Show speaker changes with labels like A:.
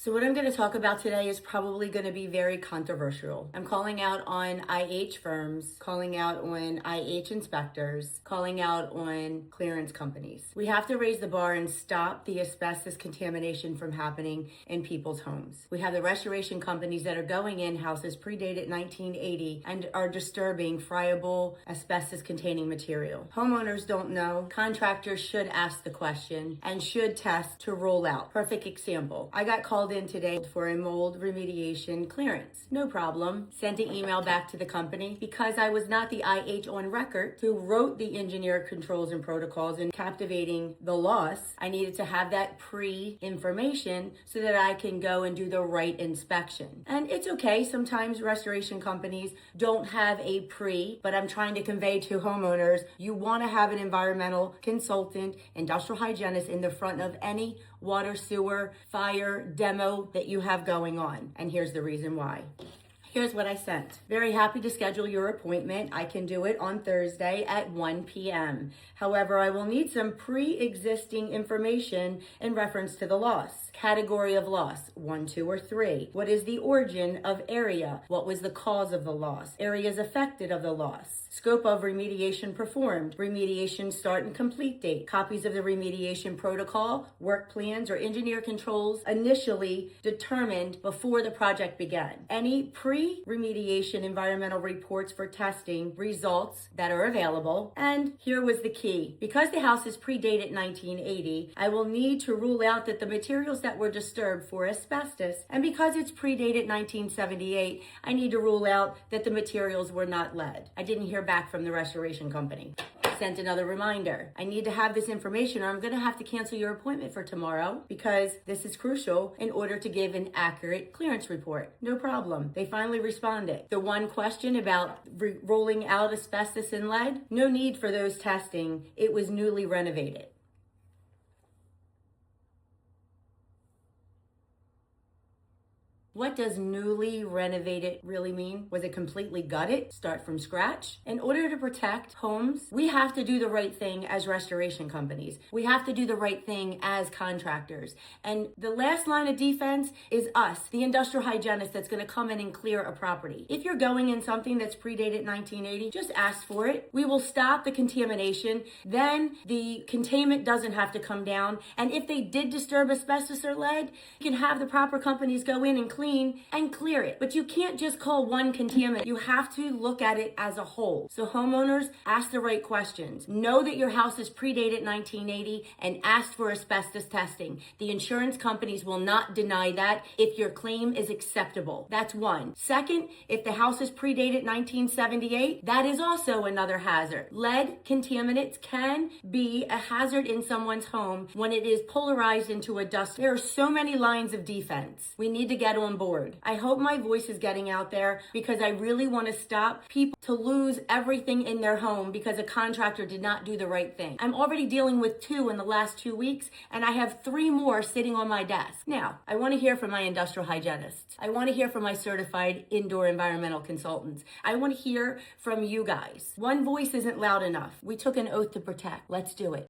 A: So what I'm going to talk about today is probably going to be very controversial. I'm calling out on IH firms, calling out on IH inspectors, calling out on clearance companies. We have to raise the bar and stop the asbestos contamination from happening in people's homes. We have the restoration companies that are going in houses predated 1980 and are disturbing friable asbestos-containing material. Homeowners don't know. Contractors should ask the question and should test to rule out. Perfect example. I got called in today for a mold remediation clearance. No problem. Sent an email back to the company because I was not the IH on record who wrote the engineer controls and protocols and captivating the loss. I needed to have that pre-information so that I can go and do the right inspection. And it's okay. Sometimes restoration companies don't have a pre, but I'm trying to convey to homeowners, you want to have an environmental consultant, industrial hygienist in the front of any water, sewer, fire, demo that you have going on. And here's the reason why. Here's what I sent. Very happy to schedule your appointment. I can do it on Thursday at 1 p.m. However, I will need some pre-existing information in reference to the loss. Category of loss, 1, 2, or 3. What is the origin of area? What was the cause of the loss? Areas affected of the loss. Scope of remediation performed. Remediation start and complete date. Copies of the remediation protocol, work plans, or engineer controls initially determined before the project began. Any pre-remediation environmental reports for testing results that are available. And here was the key. Because the house is predated 1980, I will need to rule out that the materials that were disturbed for asbestos, and because it's predated 1978, I need to rule out that the materials were not lead. I didn't hear back from the restoration company. Sent another reminder. I need to have this information or I'm going to have to cancel your appointment for tomorrow because this is crucial in order to give an accurate clearance report. No problem. They finally responded. The one question about rolling out asbestos and lead, no need for those testing. It was newly renovated. What does newly renovated really mean? Was it completely gutted? Start from scratch? In order to protect homes, we have to do the right thing as restoration companies. We have to do the right thing as contractors. And the last line of defense is us, the industrial hygienist that's going to come in and clear a property. If you're going in something that's predated 1980, just ask for it. We will stop the contamination. Then the containment doesn't have to come down. And if they did disturb asbestos or lead, you can have the proper companies go in and clean and clear it. But you can't just call one contaminant. You have to look at it as a whole. So homeowners, ask the right questions. Know that your house is predated 1980 and ask for asbestos testing. The insurance companies will not deny that if your claim is acceptable. That's one. Second, if the house is predated 1978, that is also another hazard. Lead contaminants can be a hazard in someone's home when it is polarized into a dust. There are so many lines of defense. We need to get on board. I hope my voice is getting out there because I really want to stop people to lose everything in their home because a contractor did not do the right thing. I'm already dealing with 2 in the last 2 weeks and I have 3 more sitting on my desk. Now, I want to hear from my industrial hygienists. I want to hear from my certified indoor environmental consultants. I want to hear from you guys. One voice isn't loud enough. We took an oath to protect. Let's do it.